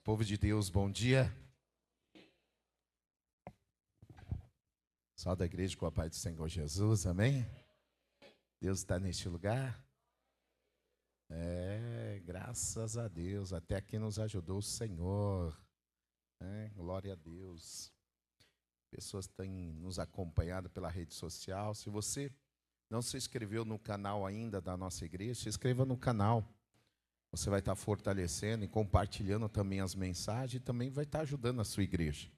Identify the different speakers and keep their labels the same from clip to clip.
Speaker 1: Povo de Deus, bom dia. Só da igreja com a paz do Senhor Jesus, amém? Deus está neste lugar? Graças a Deus, até aqui nos ajudou o Senhor, glória a Deus. Pessoas têm nos acompanhado pela rede social. Se você não se inscreveu no canal ainda da nossa igreja, se inscreva no canal. Você vai estar fortalecendo e compartilhando também as mensagens e também vai estar ajudando a sua igreja.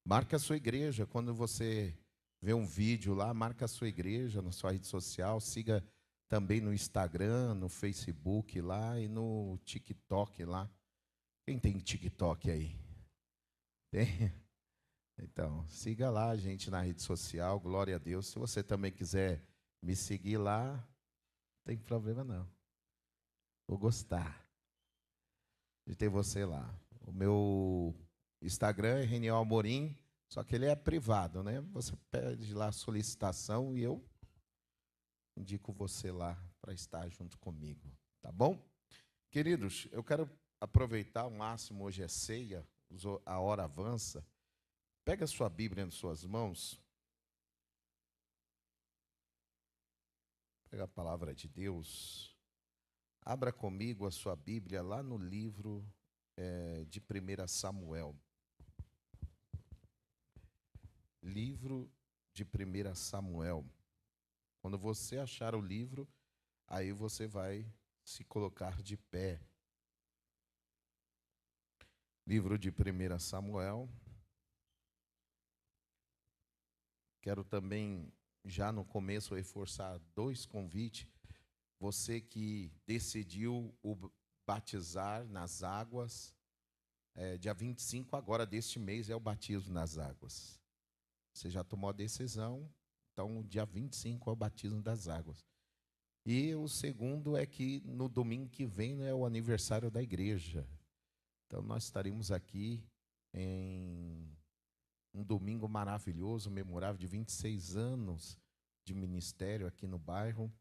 Speaker 1: Marque a sua igreja. Quando você vê um vídeo lá, marca a sua igreja na sua rede social. Siga também no Instagram, no Facebook lá e no TikTok lá. Quem tem TikTok aí? Tem? Então, siga lá a gente na rede social, glória a Deus. Se você também quiser me seguir lá, não tem problema não. Vou gostar de ter você lá. O meu Instagram é Reniel Amorim, só que ele é privado, né? Você pede lá a solicitação e eu indico você lá para estar junto comigo, tá bom? Queridos, eu quero aproveitar ao máximo, hoje é ceia, a hora avança. Pega a sua Bíblia em suas mãos. Pega a palavra de Deus. Abra comigo a sua Bíblia lá no livro de 1 Samuel. Livro de 1 Samuel. Quando você achar o livro, aí você vai se colocar de pé. Livro de 1 Samuel. Quero também, já no começo, reforçar 2 convites. Você que decidiu o batizar nas águas, dia 25 agora deste mês é o batismo nas águas. Você já tomou a decisão, então dia 25 é o batismo das águas. E o segundo é que no domingo que vem é o aniversário da igreja. Então nós estaremos aqui em um domingo maravilhoso, memorável, de 26 anos de ministério aqui no bairro.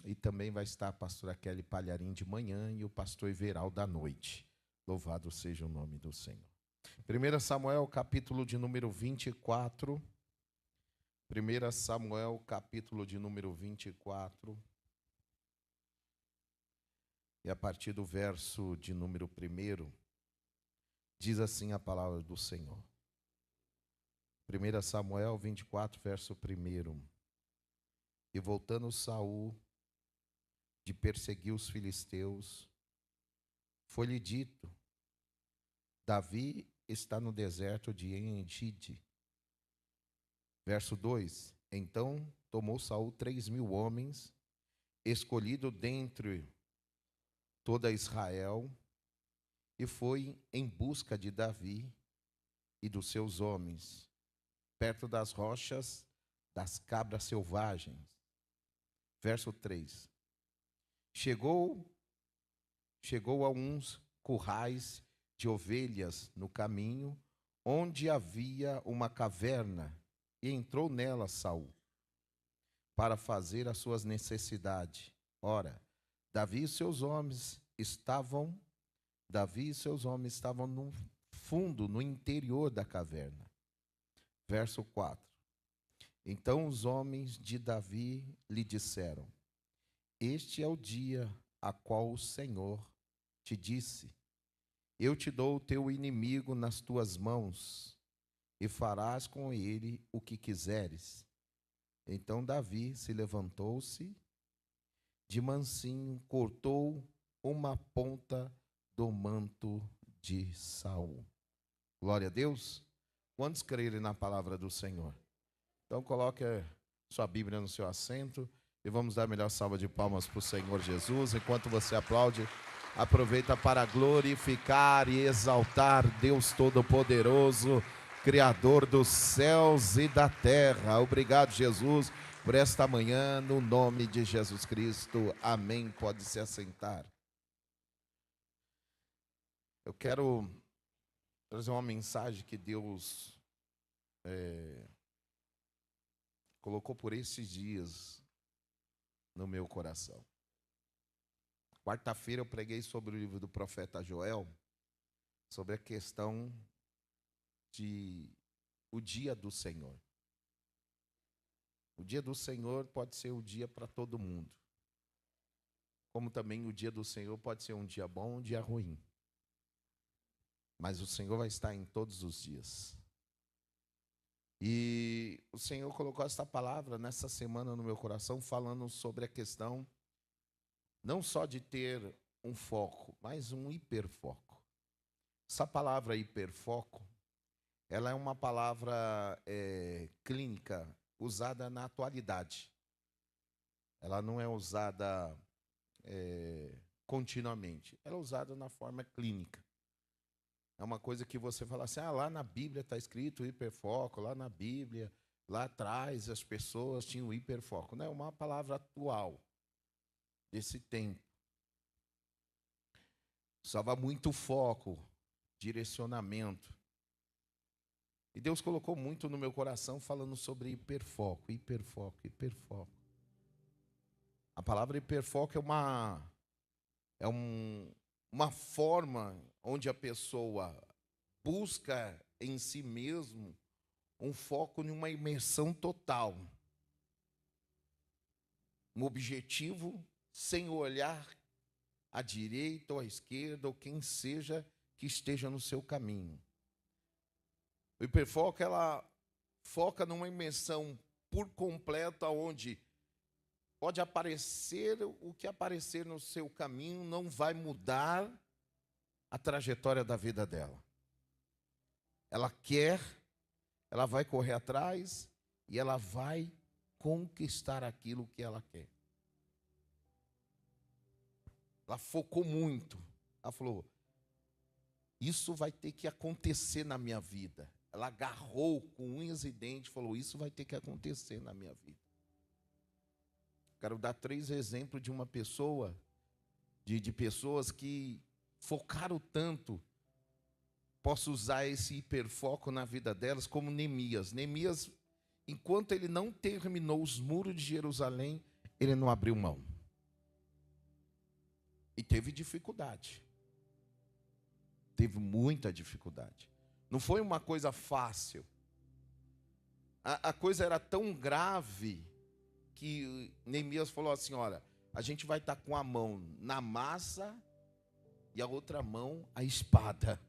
Speaker 1: E também vai estar a pastora Kelly Palharim de manhã e o pastor Everal da noite. Louvado seja o nome do Senhor. 1 Samuel, capítulo de número 24. 1 Samuel, capítulo de número 24. E a partir do verso de número 1, diz assim a palavra do Senhor. 1 Samuel 24, verso 1. E voltando Saul de perseguir os filisteus, foi-lhe dito: Davi está no deserto de En-Gedi. Verso 2. Então tomou Saul 3.000 homens, escolhido dentre toda Israel, e foi em busca de Davi e dos seus homens, perto das rochas das cabras selvagens. Verso 3. Chegou a uns currais de ovelhas no caminho, onde havia uma caverna, e entrou nela Saul, para fazer as suas necessidades. Ora, Davi e seus homens estavam no fundo, no interior da caverna. Verso 4. Então os homens de Davi lhe disseram: Este é o dia a qual o Senhor te disse: Eu te dou o teu inimigo nas tuas mãos, e farás com ele o que quiseres. Então Davi se levantou-se de mansinho, cortou uma ponta do manto de Saul. Glória a Deus. Quantos crerem na palavra do Senhor? Então coloque sua Bíblia no seu assento e vamos dar a melhor salva de palmas para o Senhor Jesus. Enquanto você aplaude, aproveita para glorificar e exaltar Deus Todo-Poderoso, Criador dos céus e da terra. Obrigado, Jesus, por esta manhã, no nome de Jesus Cristo. Amém. Pode se assentar. Eu quero trazer uma mensagem que Deus colocou por esses dias no meu coração. Quarta-feira eu preguei sobre o livro do profeta Joel, sobre a questão de o dia do Senhor. O dia do Senhor pode ser o dia para todo mundo, como também o dia do Senhor pode ser um dia bom, um dia ruim. Mas o Senhor vai estar em todos os dias. E o Senhor colocou essa palavra nessa semana no meu coração, falando sobre a questão não só de ter um foco, mas um hiperfoco. Essa palavra hiperfoco, ela é uma palavra clínica usada na atualidade. Ela não é usada continuamente. Ela é usada na forma clínica. É uma coisa que você fala assim, lá na Bíblia está escrito hiperfoco, lá na Bíblia, lá atrás as pessoas tinham hiperfoco. Não é uma palavra atual, desse tempo. Usava muito foco, direcionamento. E Deus colocou muito no meu coração falando sobre hiperfoco, hiperfoco, hiperfoco. A palavra hiperfoco é uma forma onde a pessoa busca em si mesmo um foco em uma imersão total. Um objetivo sem olhar à direita ou à esquerda ou quem seja que esteja no seu caminho. O hiperfoco, ela foca numa imersão por completo, onde pode aparecer o que aparecer no seu caminho, não vai mudar a trajetória da vida dela. Ela quer, ela vai correr atrás e ela vai conquistar aquilo que ela quer. Ela focou muito. Ela falou, isso vai ter que acontecer na minha vida. Ela agarrou com unhas e dentes e falou, isso vai ter que acontecer na minha vida. Quero dar 3 exemplos de uma pessoa, de pessoas que focaram tanto. Posso usar esse hiperfoco na vida delas como Neemias. Neemias, enquanto ele não terminou os muros de Jerusalém, ele não abriu mão. E teve dificuldade. Teve muita dificuldade. Não foi uma coisa fácil. A coisa era tão grave que Neemias falou assim, olha, a gente vai estar com a mão na massa e a outra mão a espada.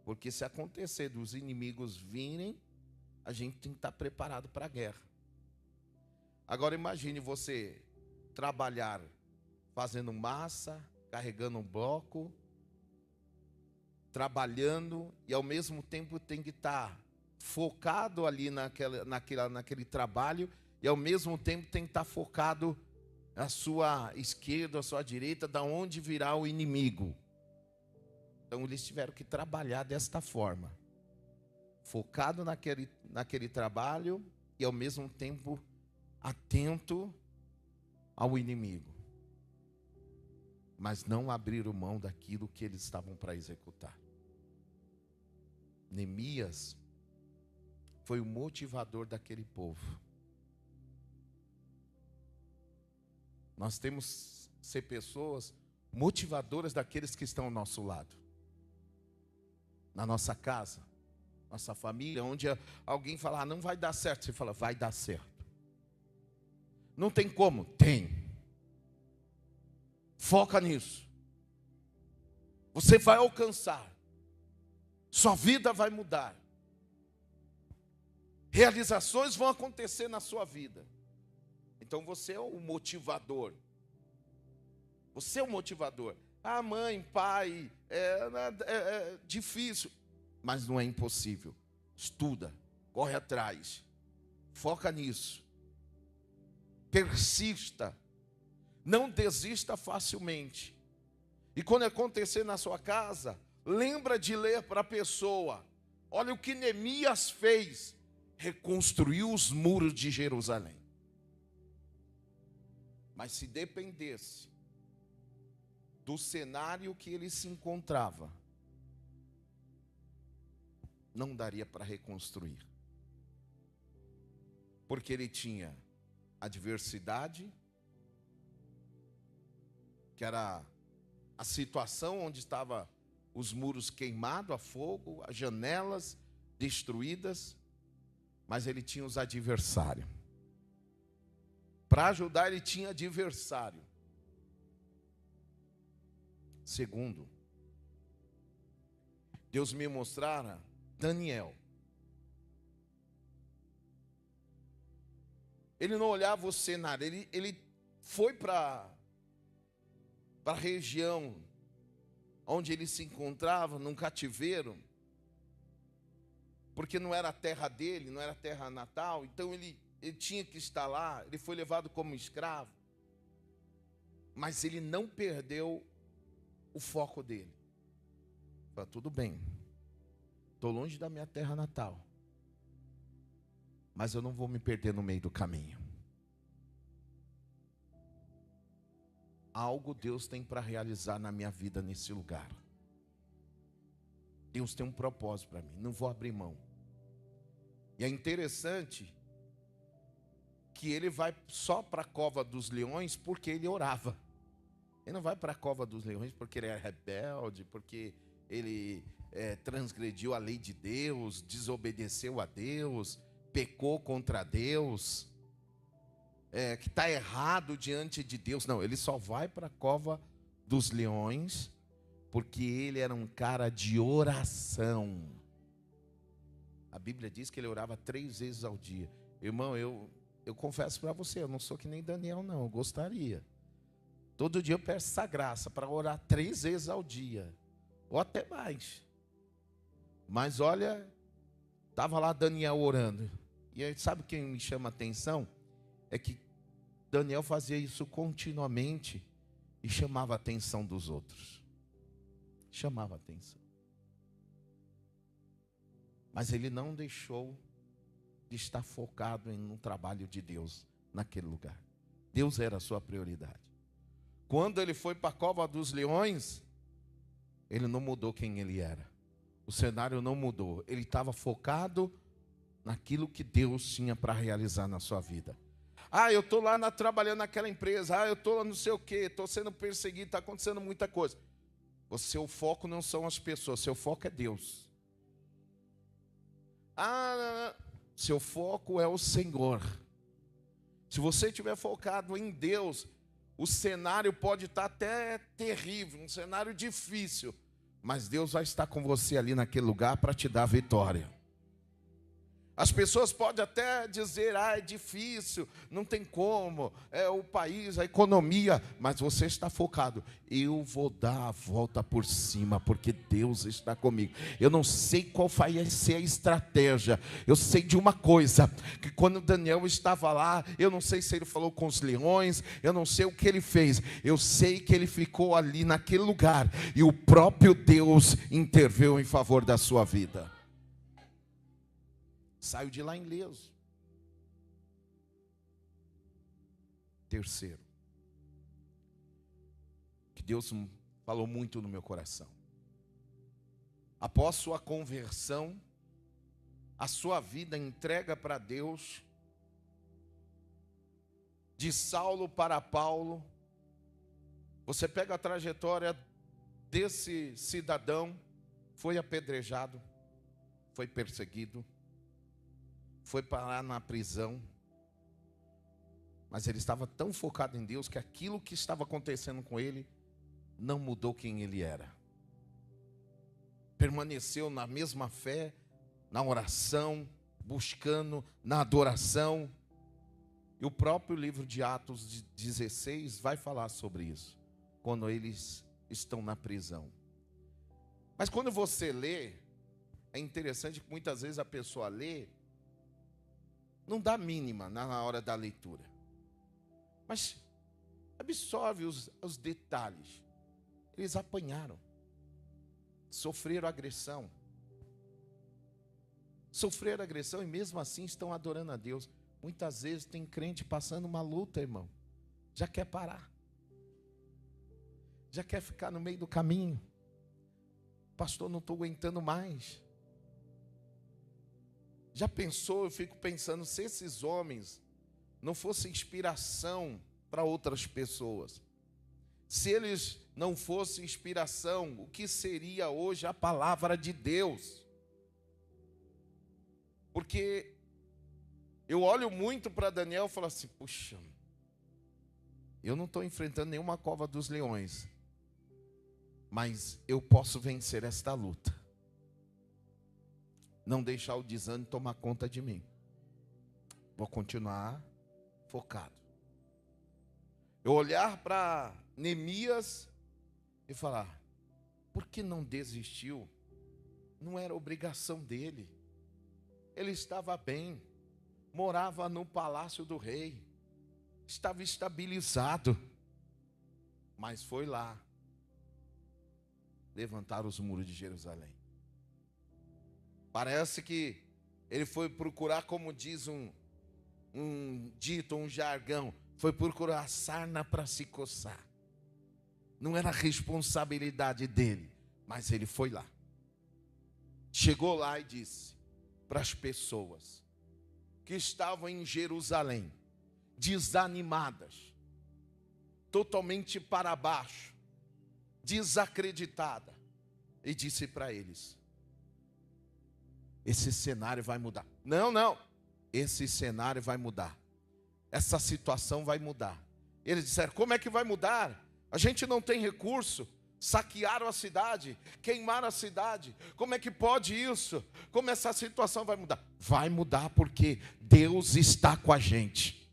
Speaker 1: Porque se acontecer dos inimigos virem, a gente tem que estar preparado para a guerra. Agora imagine você trabalhar fazendo massa, carregando um bloco, trabalhando e ao mesmo tempo tem que estar focado ali naquele trabalho e ao mesmo tempo tem que estar focado à sua esquerda, à sua direita, da onde virá o inimigo. Então eles tiveram que trabalhar desta forma, focado naquele trabalho e ao mesmo tempo atento ao inimigo. Mas não abriram mão daquilo que eles estavam para executar. Neemias foi o motivador daquele povo. Nós temos que ser pessoas motivadoras daqueles que estão ao nosso lado. Na nossa casa, nossa família, onde alguém fala, não vai dar certo, você fala, vai dar certo. Não tem como? Tem. Foca nisso. Você vai alcançar. Sua vida vai mudar. Realizações vão acontecer na sua vida. Então você é o motivador. Você é o motivador. Ah, mãe, pai, é difícil. Mas não é impossível. Estuda, corre atrás. Foca nisso. Persista. Não desista facilmente. E quando acontecer na sua casa, lembra de ler para a pessoa. Olha o que Neemias fez. Reconstruiu os muros de Jerusalém. Mas se dependesse do cenário que ele se encontrava, não daria para reconstruir. Porque ele tinha adversidade, que era a situação onde estava os muros queimados a fogo, as janelas destruídas, mas ele tinha os adversários. Para ajudar, ele tinha adversário. Segundo, Deus me mostrara Daniel. Ele não olhava o cenário, ele foi para a região onde ele se encontrava, num cativeiro, porque não era a terra dele, não era a terra natal, então ele tinha que estar lá, ele foi levado como escravo, mas ele não perdeu o foco dele. Falei, tudo bem, estou longe da minha terra natal, mas eu não vou me perder no meio do caminho. Algo Deus tem para realizar na minha vida nesse lugar. Deus tem um propósito para mim, não vou abrir mão. E é interessante que ele vai só para a cova dos leões porque ele orava. Ele não vai para a cova dos leões porque ele é rebelde, porque ele transgrediu a lei de Deus, desobedeceu a Deus, pecou contra Deus, que está errado diante de Deus. Não, ele só vai para a cova dos leões porque ele era um cara de oração. A Bíblia diz que ele orava 3 vezes ao dia. Irmão, eu confesso para você, eu não sou que nem Daniel não, eu gostaria. Todo dia eu peço essa graça para orar 3 vezes ao dia, ou até mais. Mas olha, estava lá Daniel orando. E aí, sabe quem me chama a atenção? É que Daniel fazia isso continuamente e chamava a atenção dos outros. Chamava a atenção. Mas ele não deixou de estar focado no trabalho de Deus naquele lugar. Deus era a sua prioridade. Quando ele foi para a cova dos leões, ele não mudou quem ele era. O cenário não mudou. Ele estava focado naquilo que Deus tinha para realizar na sua vida. Eu estou lá trabalhando naquela empresa. Eu estou lá não sei o quê. Estou sendo perseguido. Está acontecendo muita coisa. O seu foco não são as pessoas. Seu foco é Deus. Seu foco é o Senhor. Se você estiver focado em Deus, o cenário pode estar até terrível, um cenário difícil, mas Deus vai estar com você ali naquele lugar para te dar vitória. As pessoas podem até dizer, é difícil, não tem como, é o país, a economia, mas você está focado. Eu vou dar a volta por cima, porque Deus está comigo. Eu não sei qual vai ser a estratégia, eu sei de uma coisa, que quando Daniel estava lá, eu não sei se ele falou com os leões, eu não sei o que ele fez, eu sei que ele ficou ali naquele lugar, e o próprio Deus interveio em favor da sua vida. Saiu de lá ileso. Terceiro, que Deus falou muito no meu coração. Após sua conversão, a sua vida entrega para Deus, de Saulo para Paulo, você pega a trajetória desse cidadão, foi apedrejado, foi perseguido, foi parar na prisão, mas ele estava tão focado em Deus que aquilo que estava acontecendo com ele não mudou quem ele era. Permaneceu na mesma fé, na oração, buscando, na adoração. E o próprio livro de Atos 16 vai falar sobre isso, quando eles estão na prisão. Mas quando você lê, é interessante que muitas vezes a pessoa lê, não dá mínima na hora da leitura, mas absorve os detalhes. Eles apanharam, sofreram agressão, e mesmo assim estão adorando a Deus. Muitas vezes tem crente passando uma luta, irmão, já quer parar, já quer ficar no meio do caminho. Pastor, não estou aguentando mais. Já pensou, eu fico pensando, se esses homens não fossem inspiração para outras pessoas, Se eles não fossem inspiração, o que seria hoje a palavra de Deus? Porque eu olho muito para Daniel e falo assim, puxa, eu não estou enfrentando nenhuma cova dos leões, mas eu posso vencer esta luta. Não deixar o desânimo tomar conta de mim. Vou continuar focado. Eu olhar para Neemias e falar, por que não desistiu? Não era obrigação dele. Ele estava bem, morava no palácio do rei, estava estabilizado, mas foi lá levantar os muros de Jerusalém. Parece que ele foi procurar, como diz um dito, um jargão, foi procurar sarna para se coçar. Não era responsabilidade dele, mas ele foi lá. Chegou lá e disse para as pessoas que estavam em Jerusalém, desanimadas, totalmente para baixo, desacreditada, e disse para eles, esse cenário vai mudar. Não, esse cenário vai mudar. Essa situação vai mudar. Eles disseram, como é que vai mudar? A gente não tem recurso. Saquearam a cidade, queimaram a cidade. Como é que pode isso? Como essa situação vai mudar? Vai mudar porque Deus está com a gente.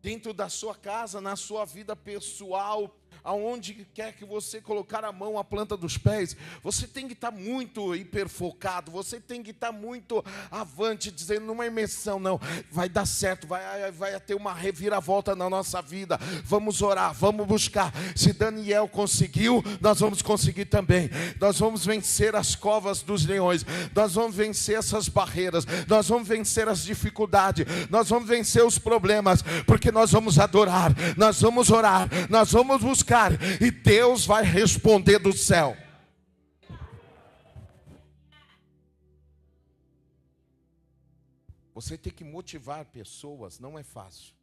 Speaker 1: Dentro da sua casa, na sua vida pessoal, aonde quer que você colocar a mão, a planta dos pés, você tem que estar muito hiperfocado, você tem que estar muito avante, dizendo, numa imersão, não, vai dar certo, vai ter uma reviravolta na nossa vida, vamos orar, vamos buscar. Se Daniel conseguiu, nós vamos conseguir também. Nós vamos vencer as covas dos leões, nós vamos vencer essas barreiras, nós vamos vencer as dificuldades, nós vamos vencer os problemas, porque nós vamos adorar, nós vamos orar, nós vamos buscar, e Deus vai responder do céu. Você tem que motivar pessoas, não é fácil.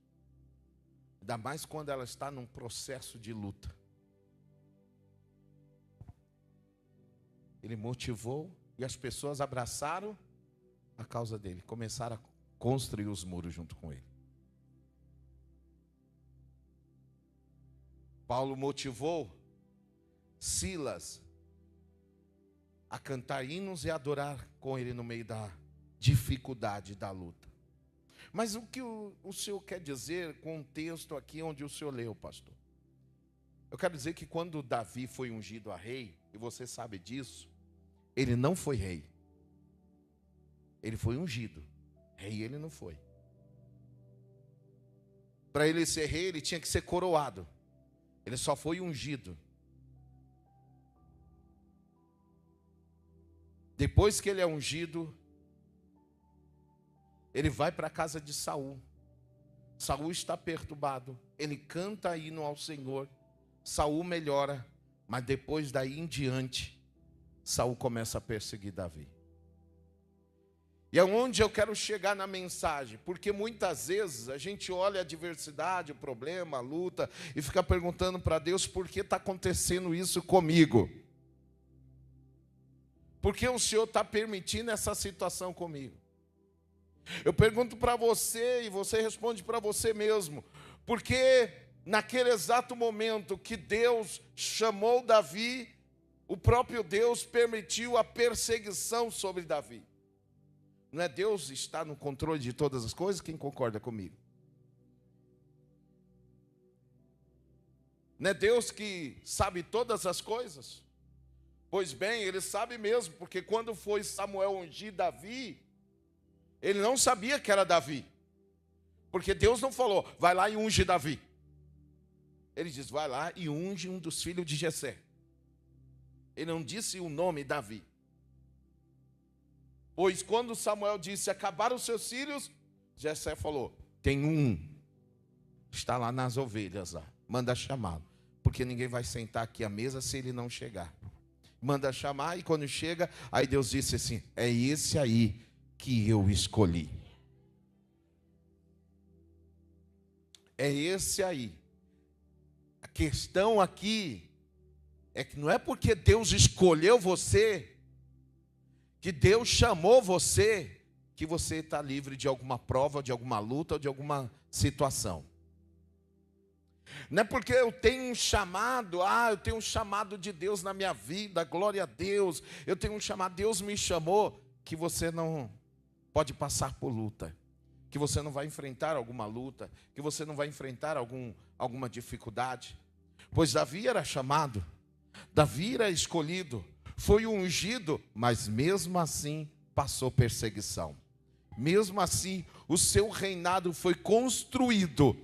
Speaker 1: Ainda mais quando ela está num processo de luta. Ele motivou e as pessoas abraçaram a causa dele, começaram a construir os muros junto com ele. Paulo motivou Silas a cantar hinos e adorar com ele no meio da dificuldade da luta. Mas o que o senhor quer dizer com o texto aqui onde o senhor leu, pastor? Eu quero dizer que quando Davi foi ungido a rei, e você sabe disso, ele não foi rei. Ele foi ungido. Rei ele não foi. Para ele ser rei, ele tinha que ser coroado. Ele só foi ungido. Depois que ele é ungido, ele vai para a casa de Saul. Saul está perturbado. Ele canta hino ao Senhor. Saul melhora. Mas depois daí em diante, Saul começa a perseguir Davi. E é onde eu quero chegar na mensagem, porque muitas vezes a gente olha a adversidade, o problema, a luta, e fica perguntando para Deus, por que está acontecendo isso comigo? Por que o Senhor está permitindo essa situação comigo? Eu pergunto para você, e você responde para você mesmo, porque naquele exato momento que Deus chamou Davi, o próprio Deus permitiu a perseguição sobre Davi. Não é Deus está no controle de todas as coisas? Quem concorda comigo? Não é Deus que sabe todas as coisas? Pois bem, Ele sabe mesmo, porque quando foi Samuel ungir Davi, ele não sabia que era Davi. Porque Deus não falou, vai lá e unge Davi. Ele diz, vai lá e unge um dos filhos de Jessé. Ele não disse o nome Davi. Pois quando Samuel disse, acabaram os seus filhos, Jessé falou, tem um, está lá nas ovelhas, lá. Manda chamá-lo, porque ninguém vai sentar aqui à mesa se ele não chegar. Manda chamar, e quando chega, aí Deus disse assim, é esse aí que eu escolhi. É esse aí. questão aqui é que não é porque Deus escolheu você, que Deus chamou você, que você está livre de alguma prova, de alguma luta ou de alguma situação. Não é porque eu tenho um chamado, eu tenho um chamado de Deus na minha vida, glória a Deus, eu tenho um chamado, Deus me chamou, que você não pode passar por luta, que você não vai enfrentar alguma luta, que você não vai enfrentar alguma dificuldade. Pois Davi era chamado, Davi era escolhido, foi ungido, mas mesmo assim passou perseguição. Mesmo assim, o seu reinado foi construído.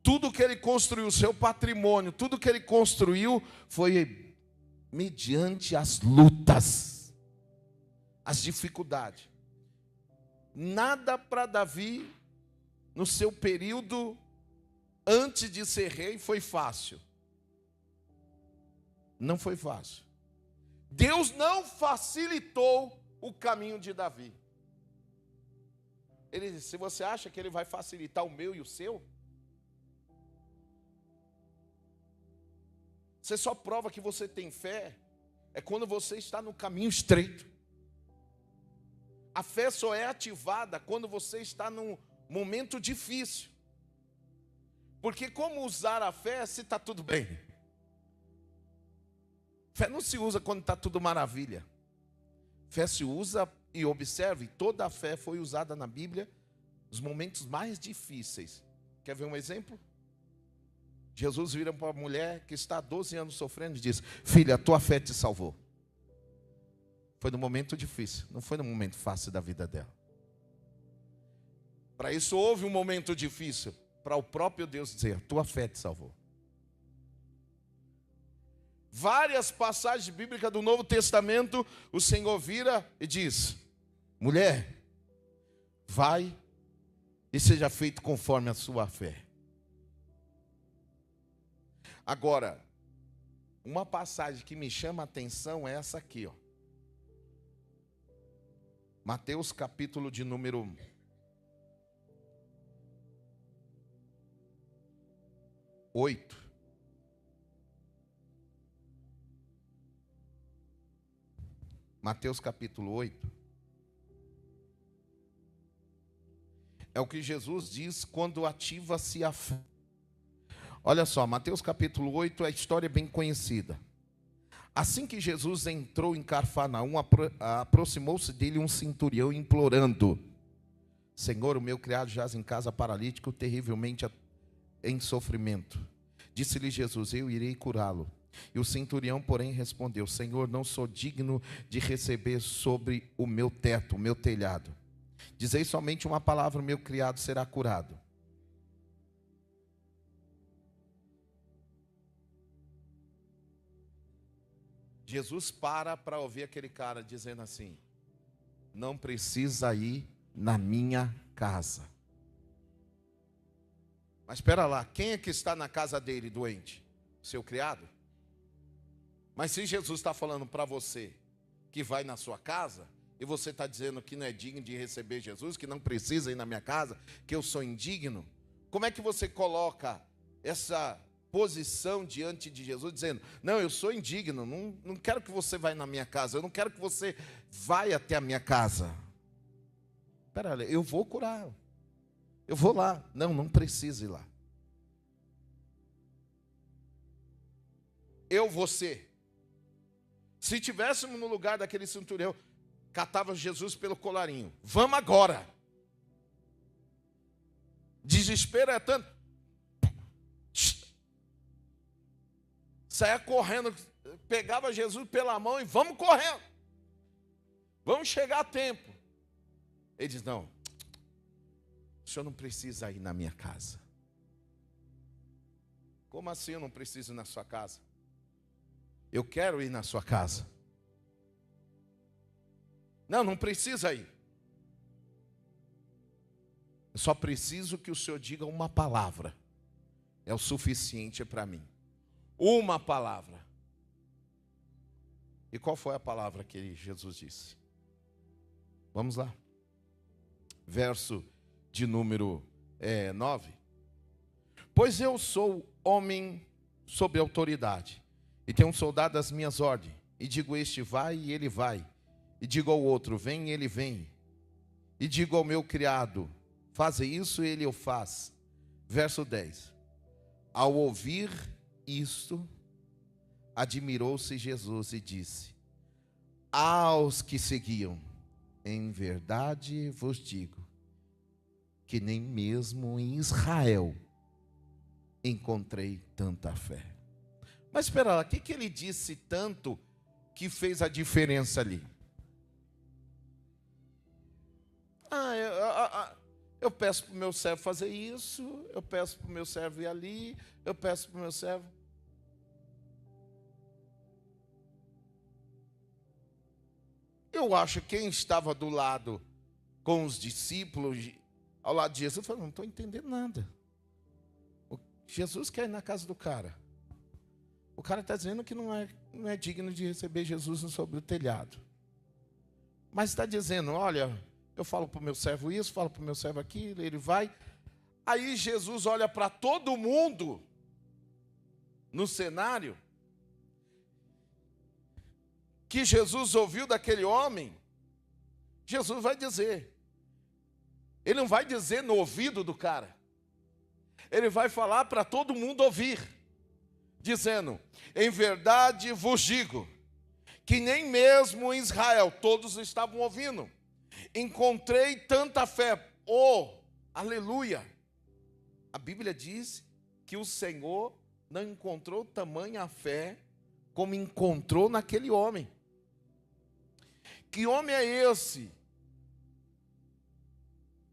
Speaker 1: Tudo que ele construiu, o seu patrimônio, tudo que ele construiu foi mediante as lutas, as dificuldades. Nada para Davi, no seu período antes de ser rei, foi fácil. Não foi fácil. Deus não facilitou o caminho de Davi. Ele disse: se você acha que ele vai facilitar o meu e o seu, você só prova que você tem fé é quando você está no caminho estreito. A fé só é ativada quando você está num momento difícil. Porque como usar a fé se está tudo bem? Fé não se usa quando está tudo maravilha. Fé se usa, e observe, toda a fé foi usada na Bíblia nos momentos mais difíceis. Quer ver um exemplo? Jesus vira para a mulher que está há 12 anos sofrendo e diz: filha, a tua fé te salvou. Foi no momento difícil, não foi no momento fácil da vida dela. Para isso houve um momento difícil, para o próprio Deus dizer: a tua fé te salvou. Várias passagens bíblicas do Novo Testamento, o Senhor vira e diz: mulher, vai e seja feito conforme a sua fé. Agora, uma passagem que me chama a atenção é essa aqui, ó. Mateus capítulo de número 8. Mateus capítulo 8. É o que Jesus diz quando ativa-se a fé. Olha só, Mateus capítulo 8, a história é bem conhecida. Assim que Jesus entrou em Cafarnaum, aproximou-se dele um centurião implorando: Senhor, o meu criado jaz em casa paralítico, terrivelmente em sofrimento. Disse-lhe Jesus: eu irei curá-lo. E o centurião, porém, respondeu: Senhor, não sou digno de receber sobre o meu teto, o meu telhado. Dizei somente uma palavra, o meu criado será curado. Jesus para ouvir aquele cara dizendo assim: não precisa ir na minha casa. Mas espera lá, quem é que está na casa dele doente? Seu criado? Mas se Jesus está falando para você que vai na sua casa, e você está dizendo que não é digno de receber Jesus, que não precisa ir na minha casa, que eu sou indigno, como é que você coloca essa posição diante de Jesus, dizendo: não, eu sou indigno, não quero que você vá na minha casa, eu não quero que você vá até a minha casa. Espera aí, eu vou curar, eu vou lá. Não precisa ir lá. Você, se tivéssemos no lugar daquele centurião, catava Jesus pelo colarinho: vamos agora. Desespero é tanto, saia correndo, pegava Jesus pela mão e vamos correndo, vamos chegar a tempo. Ele diz: não, o senhor não precisa ir na minha casa. Como assim eu não preciso ir na sua casa? Eu quero ir na sua casa. Não precisa ir. Eu só preciso que o senhor diga uma palavra. É o suficiente para mim. Uma palavra. E qual foi a palavra que Jesus disse? Vamos lá. Verso de número 9. Pois eu sou homem sob autoridade, e tem um soldado às minhas ordens, e digo este vai, e ele vai, e digo ao outro vem, e ele vem, e digo ao meu criado, faze isso, e ele o faz. Verso 10. Ao ouvir isto, admirou-se Jesus e disse aos que seguiam: em verdade vos digo, que nem mesmo em Israel encontrei tanta fé. Mas espera lá, o que ele disse tanto que fez a diferença ali? Eu peço para o meu servo fazer isso, eu peço para o meu servo ir ali, eu peço para o meu servo. Eu acho que quem estava do lado com os discípulos, ao lado de Jesus, falou: não estou entendendo nada. Jesus quer ir na casa do cara. O cara está dizendo que não é digno de receber Jesus sobre o telhado. Mas está dizendo: olha, eu falo para o meu servo isso, falo para o meu servo aquilo, ele vai. Aí Jesus olha para todo mundo no cenário que Jesus ouviu daquele homem. Jesus vai dizer. Ele não vai dizer no ouvido do cara. Ele vai falar para todo mundo ouvir, dizendo: em verdade vos digo, que nem mesmo em Israel, todos estavam ouvindo, encontrei tanta fé. Oh, aleluia! A Bíblia diz que o Senhor não encontrou tamanha fé como encontrou naquele homem. Que homem é esse?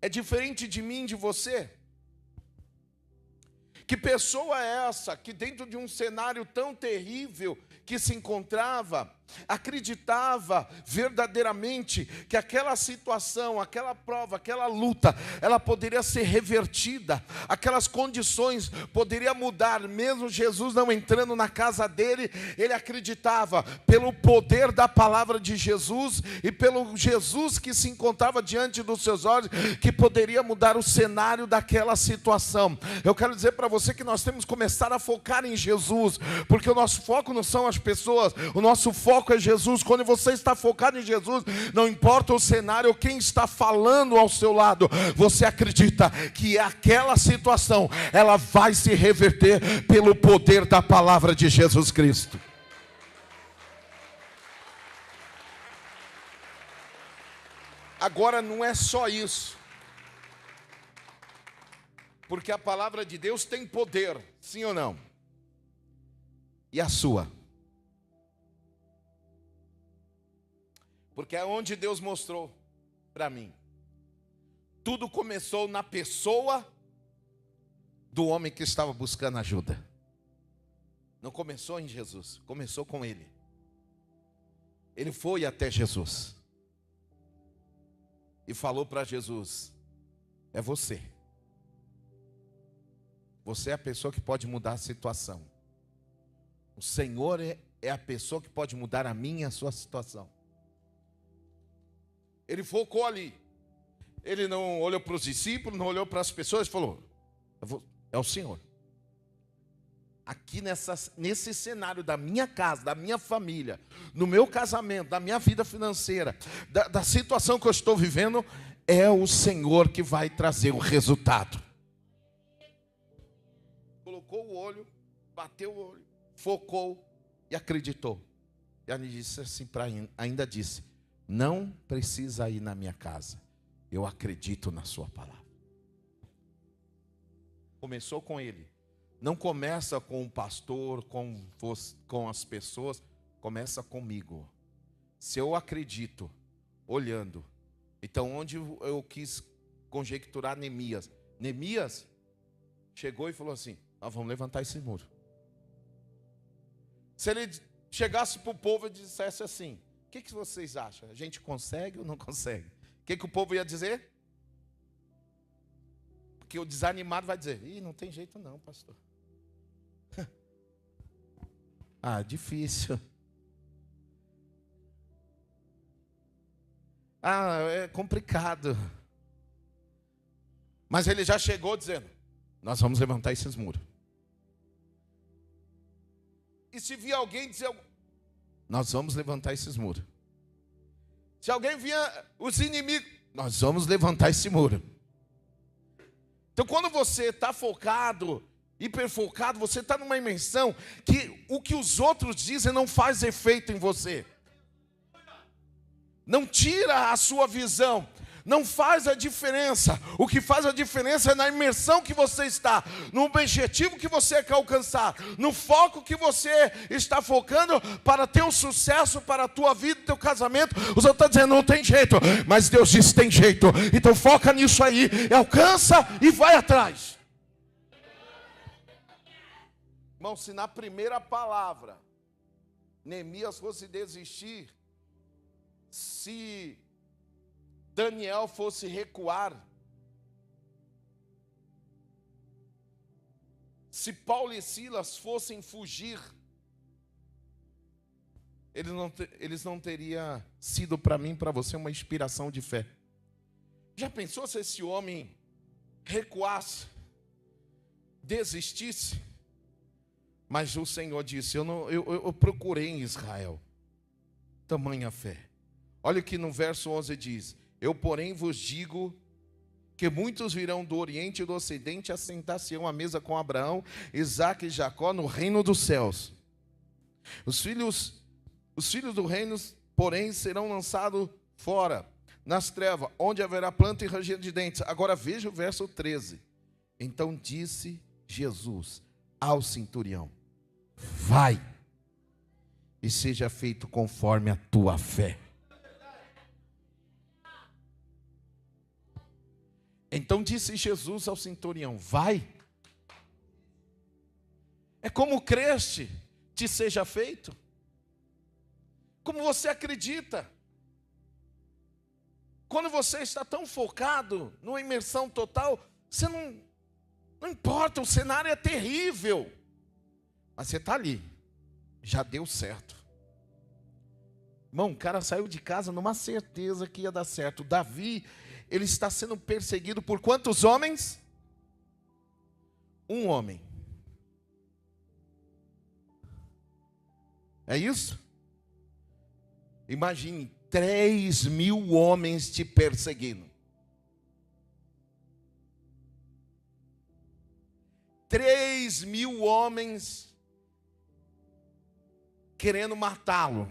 Speaker 1: É diferente de mim, de você? Que pessoa é essa que dentro de um cenário tão terrível que se encontrava, acreditava verdadeiramente que aquela situação, aquela prova, aquela luta, ela poderia ser revertida, aquelas condições poderiam mudar, mesmo Jesus não entrando na casa dele, ele acreditava pelo poder da palavra de Jesus e pelo Jesus que se encontrava diante dos seus olhos, que poderia mudar o cenário daquela situação. Eu quero dizer para você que nós temos que começar a focar em Jesus, porque o nosso foco não são as pessoas, o nosso foco é Jesus. Quando você está focado em Jesus, não importa o cenário, quem está falando ao seu lado, você acredita que aquela situação, ela vai se reverter pelo poder da palavra de Jesus Cristo. Agora não é só isso, porque a palavra de Deus tem poder, sim ou não? E a sua? Porque é onde Deus mostrou para mim. Tudo começou na pessoa do homem que estava buscando ajuda. Não começou em Jesus, começou com ele. Ele foi até Jesus e falou para Jesus: é você. Você é a pessoa que pode mudar a situação. O Senhor é a pessoa que pode mudar a minha e a sua situação. Ele focou ali. Ele não olhou para os discípulos, não olhou para as pessoas e falou: é o Senhor. Aqui nesse cenário da minha casa, da minha família, no meu casamento, da minha vida financeira, da situação que eu estou vivendo, é o Senhor que vai trazer o resultado. Colocou o olho, bateu o olho, focou e acreditou. E ele disse assim ainda disse: não precisa ir na minha casa, eu acredito na sua palavra. Começou com ele. Não começa com o pastor, com as pessoas, começa comigo. Se eu acredito, olhando. Então, onde eu quis conjecturar Neemias? Neemias chegou e falou assim: nós vamos levantar esse muro. Se ele chegasse para o povo e dissesse assim: o que vocês acham? A gente consegue ou não consegue? O que o povo ia dizer? Porque o desanimado vai dizer: ih, não tem jeito não, pastor. Ah, difícil. Ah, é complicado. Mas ele já chegou dizendo: nós vamos levantar esses muros. E se vier alguém dizer, nós vamos levantar esses muros. Se alguém vier, os inimigos, nós vamos levantar esse muro. Então quando você está focado, hiperfocado, você está numa imersão que o que os outros dizem não faz efeito em você. Não tira a sua visão. Não faz a diferença. O que faz a diferença é na imersão que você está, no objetivo que você quer alcançar, no foco que você está focando para ter o sucesso para a tua vida, teu casamento. Os outros estão dizendo, não tem jeito, mas Deus disse, tem jeito. Então foca nisso aí, alcança e vai atrás. Irmão, se na primeira palavra Neemias fosse desistir, se Daniel fosse recuar, se Paulo e Silas fossem fugir, eles não teriam sido para mim, para você, uma inspiração de fé. Já pensou se esse homem recuasse, desistisse? Mas o Senhor disse, eu procurei em Israel tamanha fé. Olha o que no verso 11 diz: eu, porém, vos digo que muitos virão do Oriente e do Ocidente, assentar-se-ão à mesa com Abraão, Isaque e Jacó no reino dos céus. Os filhos do reino, porém, serão lançados fora, nas trevas, onde haverá planta e ranger de dentes. Agora veja o verso 13. Então disse Jesus ao centurião: vai, e seja feito conforme a tua fé. Então disse Jesus ao centurião: vai. É como creste, te seja feito. Como você acredita. Quando você está tão focado numa imersão total, você não importa, o cenário é terrível. Mas você está ali, já deu certo. Irmão, o cara saiu de casa numa certeza que ia dar certo. Davi, ele está sendo perseguido por quantos homens? Um homem. É isso? Imagine 3.000 homens te perseguindo. 3.000 homens querendo matá-lo.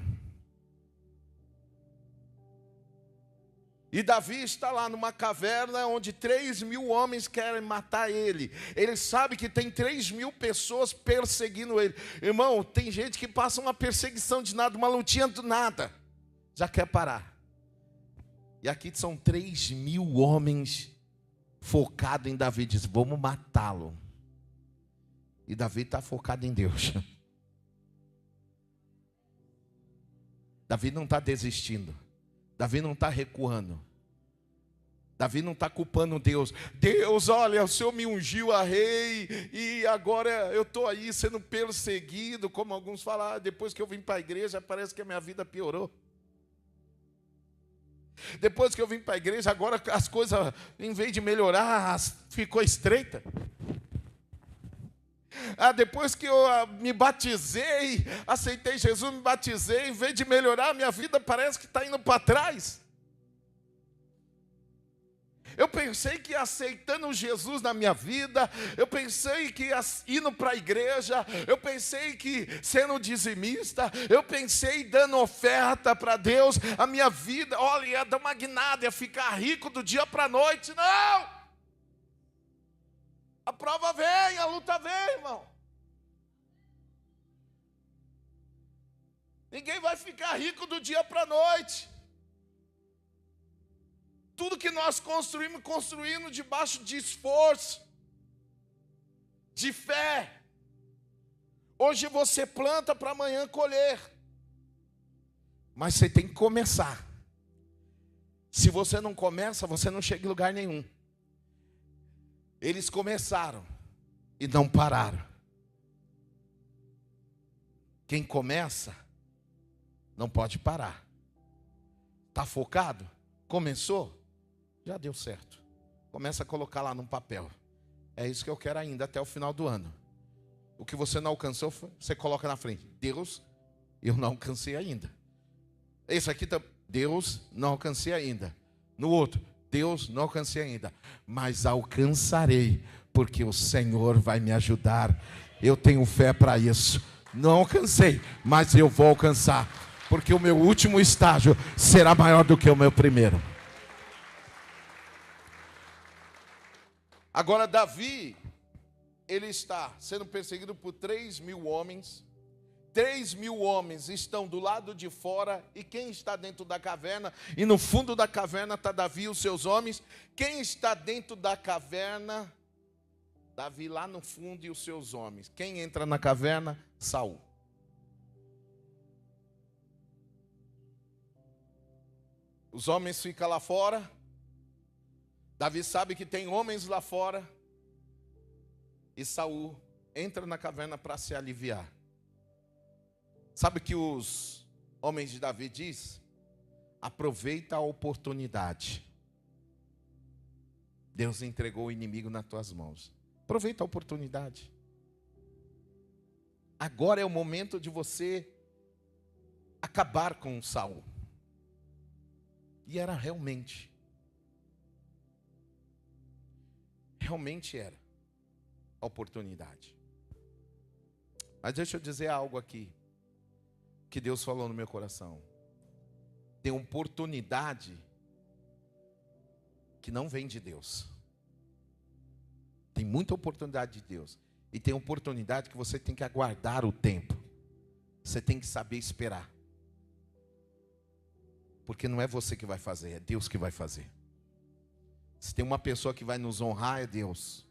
Speaker 1: E Davi está lá numa caverna onde 3.000 homens querem matar ele. Ele sabe que tem 3.000 pessoas perseguindo ele. Irmão, tem gente que passa uma perseguição de nada, uma lutinha do nada, já quer parar. E aqui são 3.000 homens focados em Davi. Diz, vamos matá-lo. E Davi está focado em Deus. Davi não está desistindo. Davi não está recuando. Davi não está culpando Deus. Deus, olha, o Senhor me ungiu a rei e agora eu estou aí sendo perseguido, como alguns falam, depois que eu vim para a igreja parece que a minha vida piorou. Depois que eu vim para a igreja, agora as coisas, em vez de melhorar, ficou estreita. Depois que eu me batizei, aceitei Jesus, me batizei, em vez de melhorar, minha vida parece que está indo para trás. Eu pensei que aceitando Jesus na minha vida, eu pensei que indo para a igreja, eu pensei que sendo dizimista, eu pensei dando oferta para Deus, a minha vida, olha, ia dar uma guinada, ia ficar rico do dia para a noite. Não! A prova vem, a luta vem, irmão. Ninguém vai ficar rico do dia para a noite. Tudo que nós construímos debaixo de esforço, de fé. Hoje você planta para amanhã colher. Mas você tem que começar. Se você não começa, você não chega em lugar nenhum. Eles começaram e não pararam. Quem começa, não pode parar. Está focado? Começou? Já deu certo. Começa a colocar lá num papel. É isso que eu quero ainda até o final do ano. O que você não alcançou, você coloca na frente. Deus, eu não alcancei ainda. Esse aqui, Deus, não alcancei ainda. No outro, Deus, não alcancei ainda. Mas alcançarei, porque o Senhor vai me ajudar. Eu tenho fé para isso. Não alcancei, mas eu vou alcançar. Porque o meu último estágio será maior do que o meu primeiro. Agora Davi, ele está sendo perseguido por 3.000 homens. 3.000 homens estão do lado de fora. E quem está dentro da caverna? E no fundo da caverna está Davi e os seus homens. Quem está dentro da caverna? Davi lá no fundo e os seus homens. Quem entra na caverna? Saul. Os homens ficam lá fora. Davi sabe que tem homens lá fora. E Saul entra na caverna para se aliviar. Sabe o que os homens de Davi diz? Aproveita a oportunidade. Deus entregou o inimigo nas tuas mãos. Aproveita a oportunidade. Agora é o momento de você acabar com Saul. E era realmente era a oportunidade. Mas deixa eu dizer algo aqui, que Deus falou no meu coração. Tem oportunidade que não vem de Deus. Tem muita oportunidade de Deus. E tem oportunidade que você tem que aguardar o tempo. Você tem que saber esperar. Porque não é você que vai fazer, é Deus que vai fazer. Se tem uma pessoa que vai nos honrar, é Deus.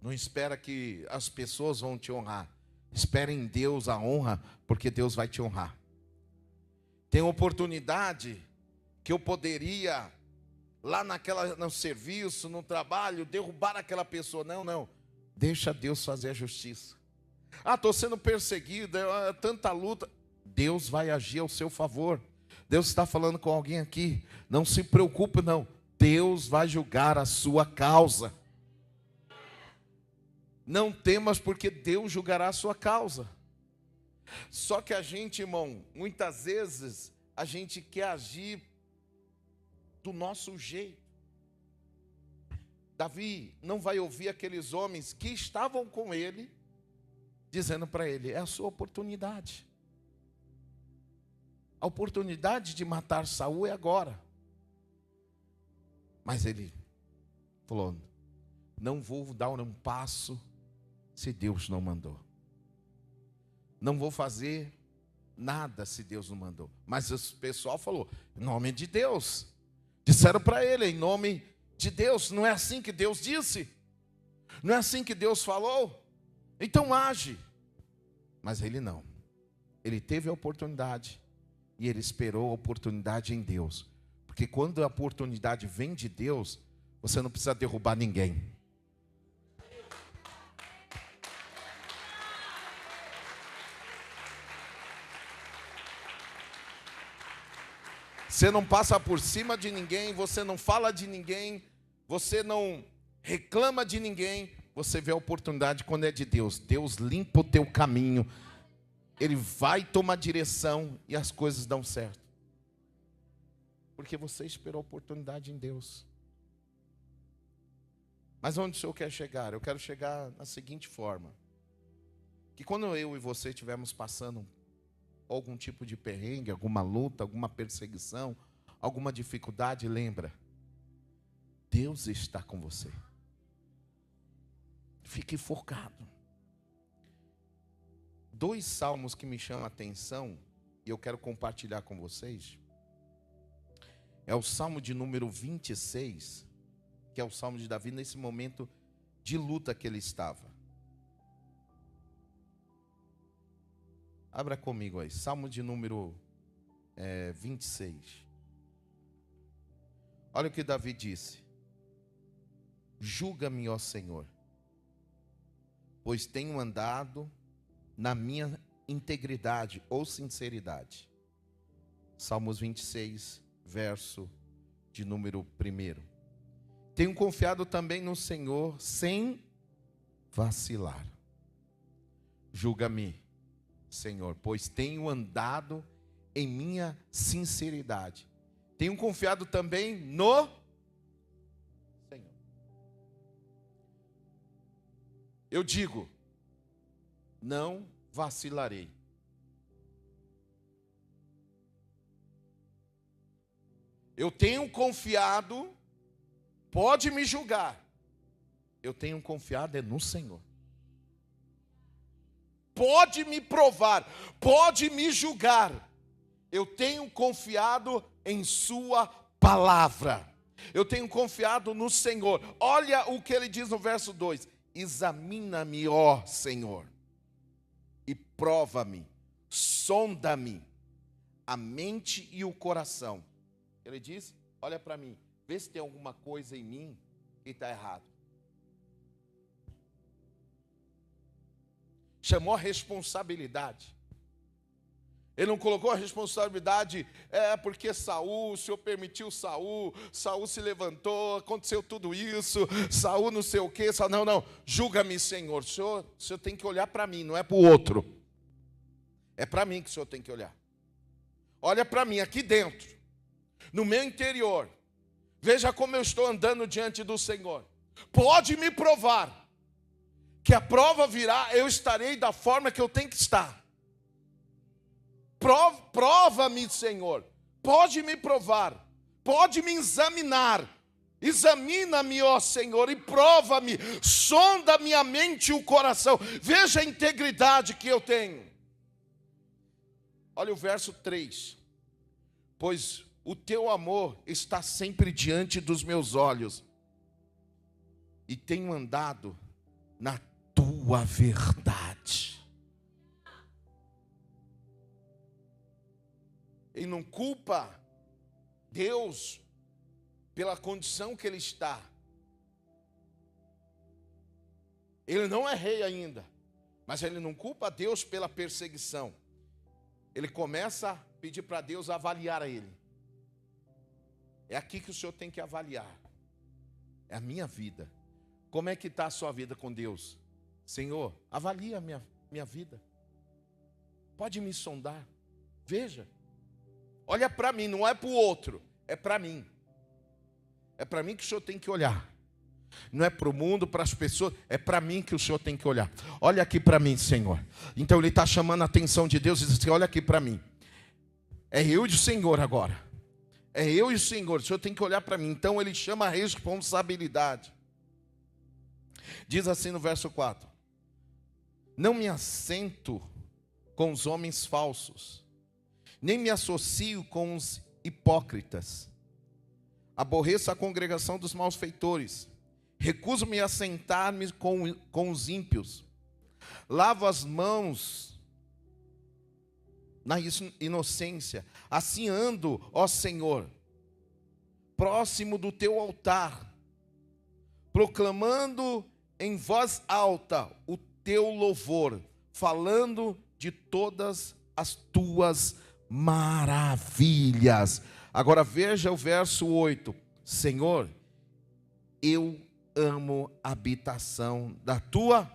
Speaker 1: Não espera que as pessoas vão te honrar. Espera em Deus a honra, porque Deus vai te honrar. Tem oportunidade que eu poderia, lá no serviço, no trabalho, derrubar aquela pessoa. Não. Deixa Deus fazer a justiça. Estou sendo perseguido, tanta luta. Deus vai agir ao seu favor. Deus está falando com alguém aqui. Não se preocupe, não. Deus vai julgar a sua causa. Não temas, porque Deus julgará a sua causa. Só que a gente, irmão, muitas vezes, a gente quer agir do nosso jeito. Davi não vai ouvir aqueles homens que estavam com ele, dizendo para ele, é a sua oportunidade. A oportunidade de matar Saul é agora. Mas ele falou, não vou dar um passo se Deus não mandou. Não vou fazer nada se Deus não mandou. Mas o pessoal falou, em nome de Deus. Disseram para ele, em nome de Deus. Não é assim que Deus disse? Não é assim que Deus falou? Então age. Mas ele não. Ele teve a oportunidade. E ele esperou a oportunidade em Deus. Porque quando a oportunidade vem de Deus, você não precisa derrubar ninguém. Você não passa por cima de ninguém, você não fala de ninguém, você não reclama de ninguém. Você vê a oportunidade quando é de Deus. Deus limpa o teu caminho. Ele vai tomar direção e as coisas dão certo. Porque você esperou a oportunidade em Deus. Mas onde o Senhor quer chegar? Eu quero chegar na seguinte forma. Que quando eu e você estivermos passando algum tipo de perrengue, alguma luta, alguma perseguição, alguma dificuldade, lembra, Deus está com você. Fique focado. 2 salmos que me chamam a atenção, e eu quero compartilhar com vocês, é o Salmo de número 26, que é o Salmo de Davi, nesse momento de luta que ele estava. Abra comigo aí, Salmo de número 26. Olha o que Davi disse. Julga-me, ó Senhor, pois tenho andado na minha integridade ou sinceridade. Salmos 26, verso de número 1. Tenho confiado também no Senhor sem vacilar. Julga-me, Senhor, pois tenho andado em minha sinceridade. Tenho confiado também no Senhor. Eu digo, não vacilarei. Eu tenho confiado, pode me julgar. Eu tenho confiado no Senhor. Pode me provar, pode me julgar. Eu tenho confiado em sua palavra. Eu tenho confiado no Senhor. Olha o que ele diz no verso 2. Examina-me, ó Senhor, e prova-me, sonda-me a mente e o coração. Ele diz, olha para mim, vê se tem alguma coisa em mim que está errado. Chamou a responsabilidade. Ele não colocou a responsabilidade, porque Saul, o Senhor permitiu Saul se levantou, aconteceu tudo isso, Saul não sei o quê, não, julga-me, Senhor. O Senhor tem que olhar para mim, não é para o outro. É para mim que o Senhor tem que olhar. Olha para mim, aqui dentro, no meu interior, veja como eu estou andando diante do Senhor. Pode me provar, que a prova virá, eu estarei da forma que eu tenho que estar. Prova-me, Senhor, pode me provar, pode me examinar, examina-me, ó Senhor, e prova-me, sonda minha mente e o coração, veja a integridade que eu tenho. Olha o verso 3, pois o teu amor está sempre diante dos meus olhos, e tenho andado na tua verdade. Ele não culpa Deus pela condição que ele está. Ele não é rei ainda, mas ele não culpa Deus pela perseguição. Ele começa a pedir para Deus avaliar a ele. É aqui que o Senhor tem que avaliar. É a minha vida. Como é que está a sua vida com Deus? Senhor, avalia a minha vida. Pode me sondar. Veja. Olha para mim, não é para o outro, é para mim. É para mim que o Senhor tem que olhar. Não é para o mundo, para as pessoas, é para mim que o Senhor tem que olhar. Olha aqui para mim, Senhor. Então ele está chamando a atenção de Deus e diz assim, olha aqui para mim. É eu e o Senhor agora. É eu e o Senhor, o Senhor tem que olhar para mim. Então ele chama a responsabilidade. Diz assim no verso 4. Não me assento com os homens falsos, nem me associo com os hipócritas. Aborreço a congregação dos malfeitores. Recuso-me a sentar-me com os ímpios. Lavo as mãos na inocência. Assim ando, ó Senhor, próximo do teu altar, proclamando em voz alta o teu louvor, falando de todas as tuas maravilhas. Agora veja o verso 8. Senhor, eu amo a habitação da tua.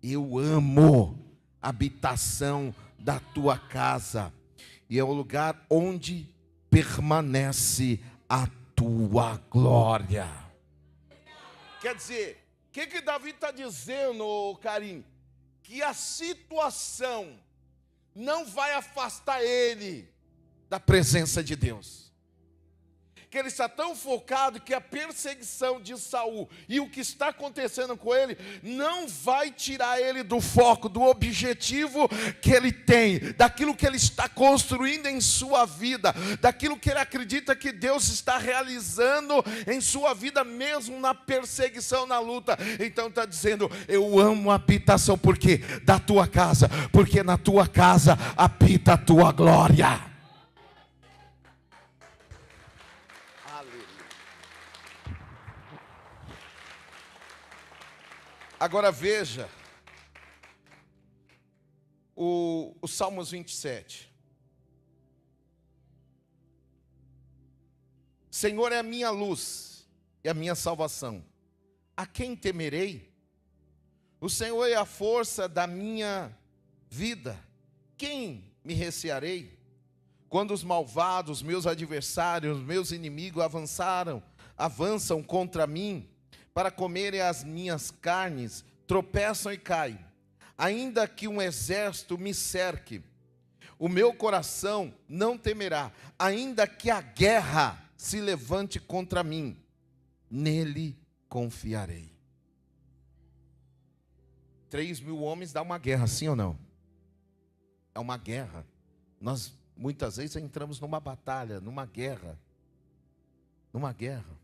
Speaker 1: Eu amo a habitação da tua casa. E é o lugar onde permanece a tua glória. Quer dizer, o que Davi está dizendo, Carim? Que a situação não vai afastar ele da presença de Deus. Que ele está tão focado que a perseguição de Saul e o que está acontecendo com ele não vai tirar ele do foco, do objetivo que ele tem, daquilo que ele está construindo em sua vida, daquilo que ele acredita que Deus está realizando em sua vida, mesmo na perseguição, na luta. Então está dizendo, eu amo a habitação, porque da tua casa, porque na tua casa habita a tua glória. Agora veja o Salmos 27. Senhor é a minha luz e a minha salvação. a quem temerei? O Senhor é a força da minha vida. Quem me recearei? Quando os malvados, meus adversários, meus inimigos avançam contra mim, para comerem as minhas carnes, tropeçam e caem. Ainda que um exército me cerque, o meu coração não temerá. Ainda que a guerra se levante contra mim, nele confiarei. 3.000 homens dá uma guerra, sim ou não? É uma guerra. Nós muitas vezes entramos numa batalha, numa guerra. Numa guerra.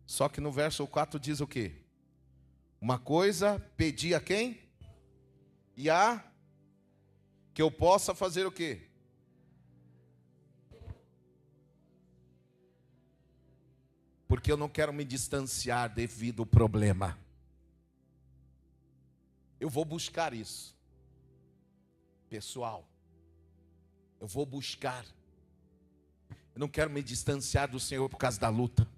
Speaker 1: Só que no verso 4 diz o quê? Uma coisa pedi a quem? E a que eu possa fazer o quê? Porque eu não quero me distanciar devido ao problema. Eu vou buscar isso. Pessoal, eu vou buscar. Eu não quero me distanciar do Senhor por causa da luta.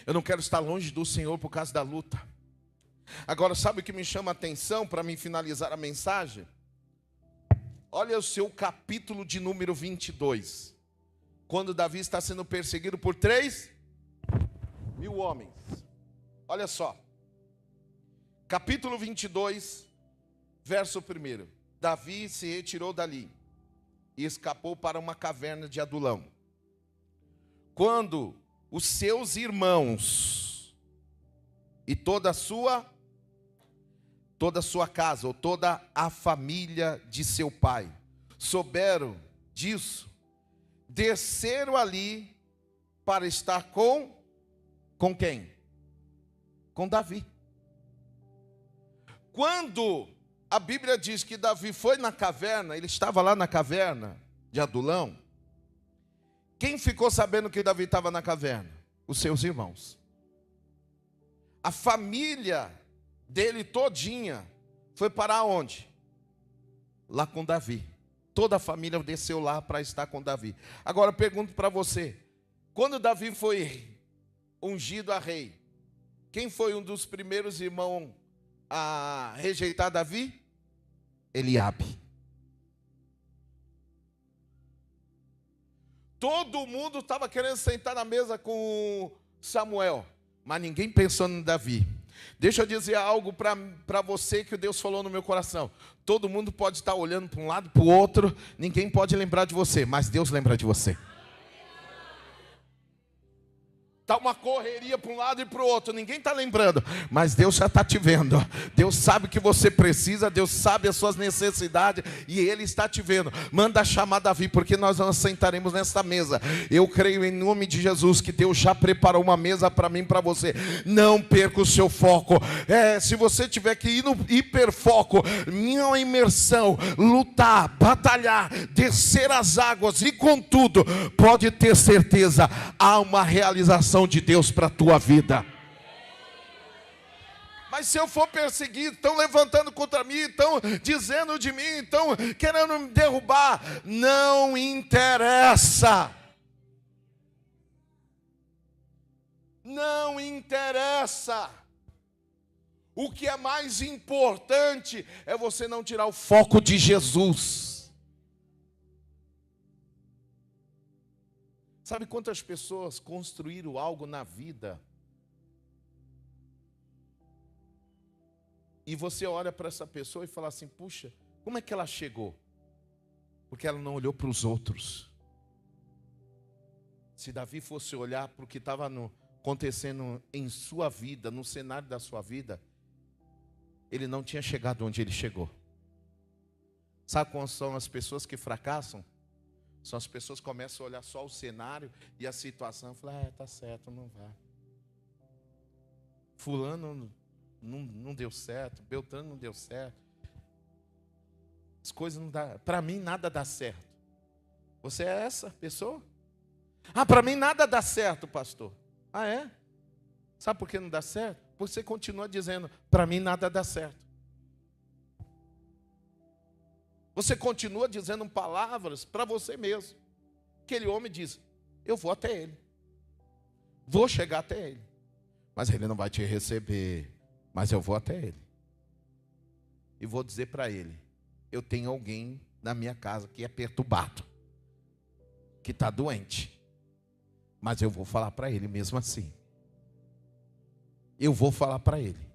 Speaker 1: Eu não quero estar longe do Senhor por causa da luta. Agora, sabe o que me chama a atenção para me finalizar a mensagem? Olha o seu capítulo de número 22. Quando Davi está sendo perseguido por 3.000 homens. Olha só. Capítulo 22, verso 1. Davi se retirou dali e escapou para uma caverna de Adulão. Quando os seus irmãos e toda a sua casa, ou toda a família de seu pai, souberam disso, desceram ali para estar com quem? Com Davi. Quando a Bíblia diz que Davi foi na caverna, ele estava lá na caverna de Adulão. Quem ficou sabendo que Davi estava na caverna? Os seus irmãos. A família dele todinha foi para onde? Lá com Davi. Toda a família desceu lá para estar com Davi. Agora eu pergunto para você, quando Davi foi ungido a rei, quem foi um dos primeiros irmãos a rejeitar Davi? Eliabe. Todo mundo estava querendo sentar na mesa com Samuel, mas ninguém pensou em Davi. Deixa eu dizer algo para você que Deus falou no meu coração. Todo mundo pode estar olhando para um lado, para o outro, ninguém pode lembrar de você, mas Deus lembra de você. Está uma correria para um lado e para o outro, ninguém está lembrando, mas Deus já está te vendo. Deus sabe o que você precisa, Deus sabe as suas necessidades e Ele está te vendo. Manda chamar Davi, porque nós nos sentaremos nesta mesa. Eu creio em nome de Jesus que Deus já preparou uma mesa para mim e para você. Não perca o seu foco. Se você tiver que ir no hiperfoco, minha imersão, lutar, batalhar, descer as águas e contudo, pode ter certeza, há uma realização de Deus para a tua vida. Mas se eu for perseguido, estão levantando contra mim, estão dizendo de mim, estão querendo me derrubar, não interessa. Não interessa. O que é mais importante é você não tirar o foco de Jesus. Sabe quantas pessoas construíram algo na vida? E você olha para essa pessoa e fala assim, puxa, como é que ela chegou? Porque ela não olhou para os outros. Se Davi fosse olhar para o que estava acontecendo em sua vida, no cenário da sua vida, ele não tinha chegado onde ele chegou. Sabe quais são as pessoas que fracassam? São as pessoas que começam a olhar só o cenário e a situação e falar, tá certo, não vai. Fulano não deu certo, Beltrano não deu certo. As coisas não dão, para mim nada dá certo. Você é essa pessoa? Para mim nada dá certo, pastor. É? Sabe por que não dá certo? Porque você continua dizendo, para mim nada dá certo. Você continua dizendo palavras para você mesmo. Aquele homem diz, eu vou até ele. Vou chegar até ele. Mas ele não vai te receber. Mas eu vou até ele. E vou dizer para ele: eu tenho alguém na minha casa que é perturbado, que está doente. Mas eu vou falar para ele mesmo assim. Eu vou falar para ele.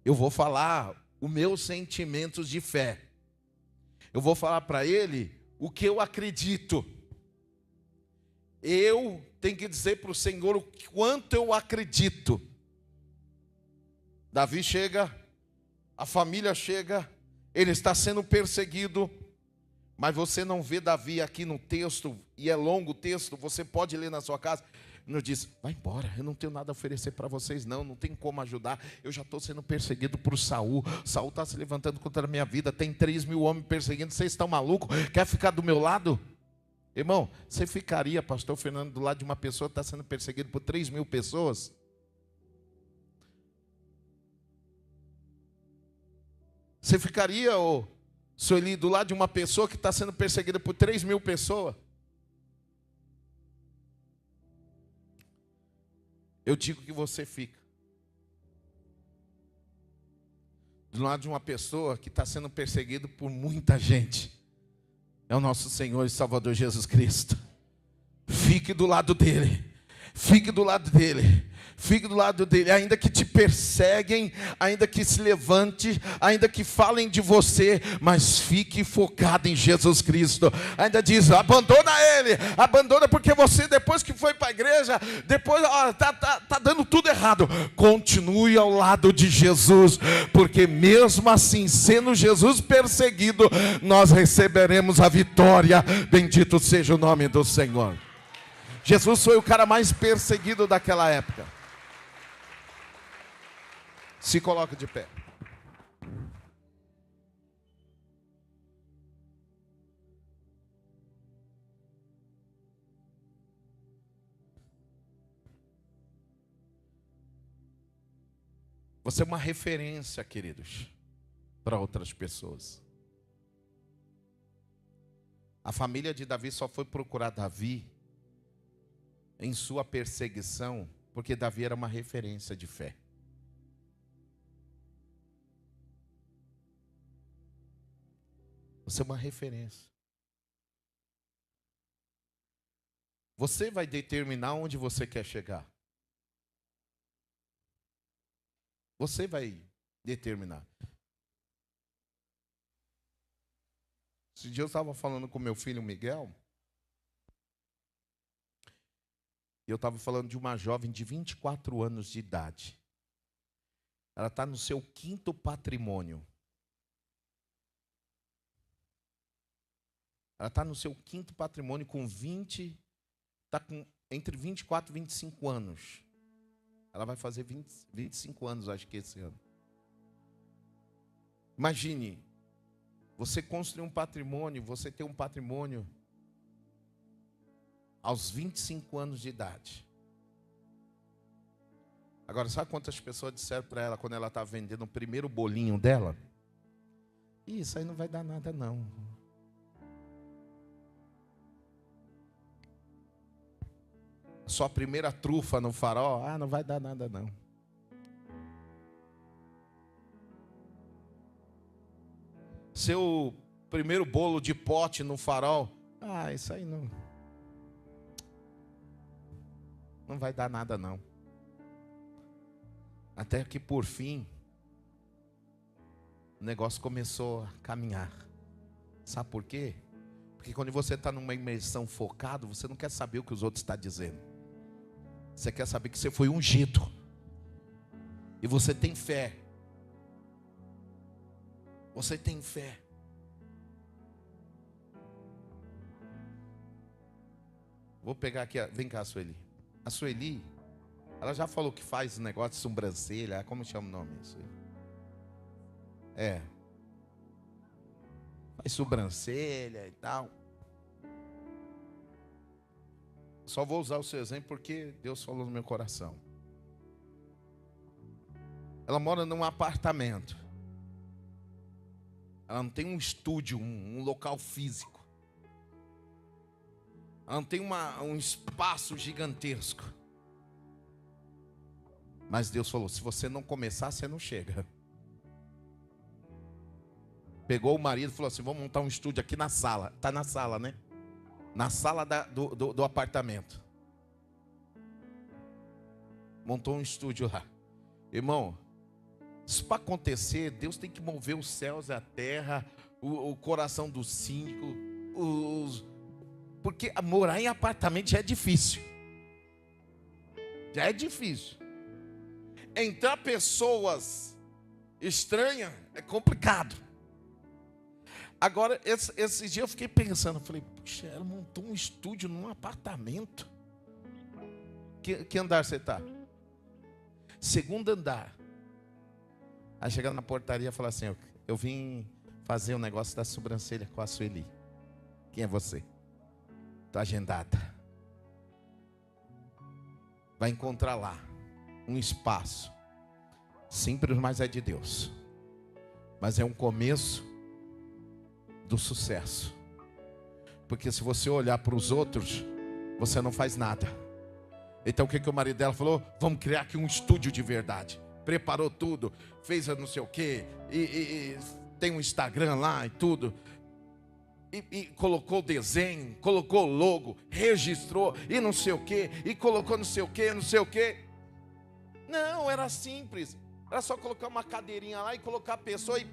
Speaker 1: Eu vou falar os meus sentimentos de fé. Eu vou falar para ele o que eu acredito. Eu tenho que dizer para o Senhor o quanto eu acredito. Davi chega, a família chega, ele está sendo perseguido, mas você não vê Davi aqui no texto, e é longo o texto, você pode ler na sua casa. Nos diz: vai embora, eu não tenho nada a oferecer para vocês não tem como ajudar, eu já estou sendo perseguido por Saul está se levantando contra a minha vida, tem 3.000 homens perseguindo, vocês estão malucos? Quer ficar do meu lado? Irmão, você ficaria, pastor Fernando, do lado de uma pessoa que está sendo perseguida por 3.000 pessoas? Você ficaria, Sueli, do lado de uma pessoa que está sendo perseguida por 3.000 pessoas? Eu digo que você fica do lado de uma pessoa que está sendo perseguida por muita gente. É o nosso Senhor e Salvador Jesus Cristo. Fique do lado dele. Fique do lado dele. Fique do lado dele, ainda que te perseguem, ainda que se levante, ainda que falem de você, mas fique focado em Jesus Cristo. Ainda diz: abandona ele, abandona, porque você, depois que foi para a igreja, depois tá dando tudo errado. Continue ao lado de Jesus, porque mesmo assim, sendo Jesus perseguido, nós receberemos a vitória. Bendito seja o nome do Senhor. Jesus foi o cara mais perseguido daquela época. Se coloca de pé. Você é uma referência, queridos, para outras pessoas. A família de Davi só foi procurar Davi em sua perseguição porque Davi era uma referência de fé. Você é uma referência. Você vai determinar onde você quer chegar. Você vai determinar. Esse dia eu estava falando com meu filho Miguel. E eu estava falando de uma jovem de 24 anos de idade. Ela está no seu 5º patrimônio. Ela está no seu 5º patrimônio com 20, está com entre 24 e 25 anos. Ela vai fazer 25 anos, acho que esse ano. Imagine, você construir um patrimônio, você ter um patrimônio aos 25 anos de idade. Agora, sabe quantas pessoas disseram para ela quando ela estava vendendo o primeiro bolinho dela? Isso aí não vai dar nada não. Sua primeira trufa no farol, não vai dar nada não. Seu primeiro bolo de pote no farol, isso aí não vai dar nada não. Até que por fim, o negócio começou a caminhar. Sabe por quê? Porque quando você está numa imersão focado, você não quer saber o que os outros estão dizendo. Você quer saber que você foi ungido. E você tem fé. Você tem fé. Vou pegar aqui, vem cá, Sueli. A Sueli, ela já falou que faz negócio de sobrancelha. Como chama o nome? Faz sobrancelha e tal. Só vou usar o seu exemplo porque Deus falou no meu coração. Ela mora num apartamento. Ela não tem um estúdio, um local físico. Ela não tem um espaço gigantesco. Mas Deus falou, se você não começar, você não chega. Pegou o marido e falou assim, vamos montar um estúdio aqui na sala. Está na sala, né? Na sala do apartamento. Montou um estúdio lá. Irmão, isso para acontecer, Deus tem que mover os céus e a terra, o coração do síndico, porque morar em apartamento já é difícil. Já é difícil. Entrar pessoas estranhas é complicado. Agora, esses dias eu fiquei pensando, falei, puxa, ela montou um estúdio num apartamento. Que andar você está? Segundo andar. Aí chegando na portaria, fala assim, eu vim fazer um negócio da sobrancelha com a Sueli. Quem é você? Estou agendada. Vai encontrar lá um espaço. Simples, mas é de Deus. Mas é um começo do sucesso. Porque se você olhar para os outros, você não faz nada. Então o que o marido dela falou? Vamos criar aqui um estúdio de verdade. Preparou tudo, fez não sei o quê, e tem um Instagram lá e tudo. E colocou o desenho, colocou o logo, registrou e não sei o quê, e colocou não sei o quê, não sei o quê. Não, era simples. Era só colocar uma cadeirinha lá e colocar a pessoa e...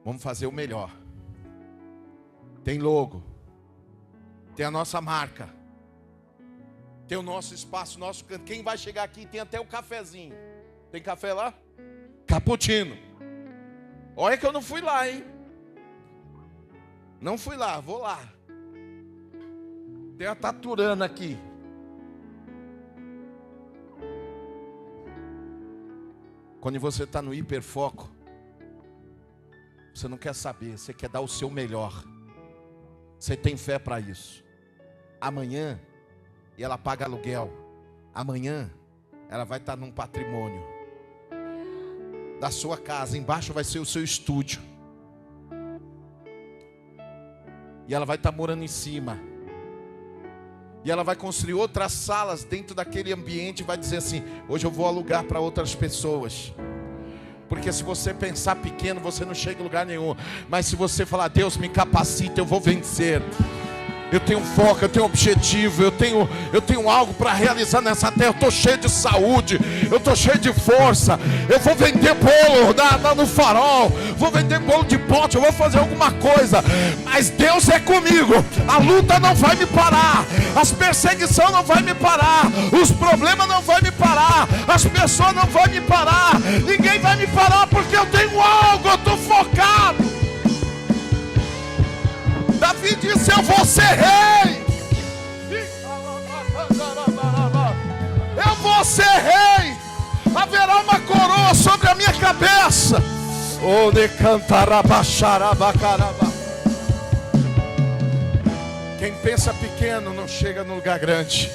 Speaker 1: Vamos fazer o melhor. Tem logo. Tem a nossa marca. Tem o nosso espaço, nosso canto. Quem vai chegar aqui tem até o cafezinho. Tem café lá? Cappuccino. Olha que eu não fui lá, hein? Não fui lá, vou lá. Tem a taturana aqui. Quando você está no hiperfoco, você não quer saber, você quer dar o seu melhor. Você tem fé para isso. Amanhã, e ela paga aluguel. Amanhã, ela vai estar num patrimônio da sua casa. Embaixo vai ser o seu estúdio. E ela vai estar morando em cima. E ela vai construir outras salas dentro daquele ambiente e vai dizer assim, hoje eu vou alugar para outras pessoas. Porque se você pensar pequeno, você não chega em lugar nenhum. Mas se você falar, Deus me capacita, eu vou vencer. Eu tenho foco, eu tenho objetivo, eu tenho algo para realizar nessa terra. Eu estou cheio de saúde, eu estou cheio de força. Eu vou vender bolo no farol, vou vender bolo de pote, eu vou fazer alguma coisa. Mas Deus é comigo, a luta não vai me parar, as perseguições não vai me parar, os problemas não vão me parar, as pessoas não vão me parar, ninguém vai me parar, porque eu tenho algo, eu estou focado. Davi disse, eu vou ser rei. Eu vou ser rei. Haverá uma coroa sobre a minha cabeça. Quem pensa pequeno não chega no lugar grande.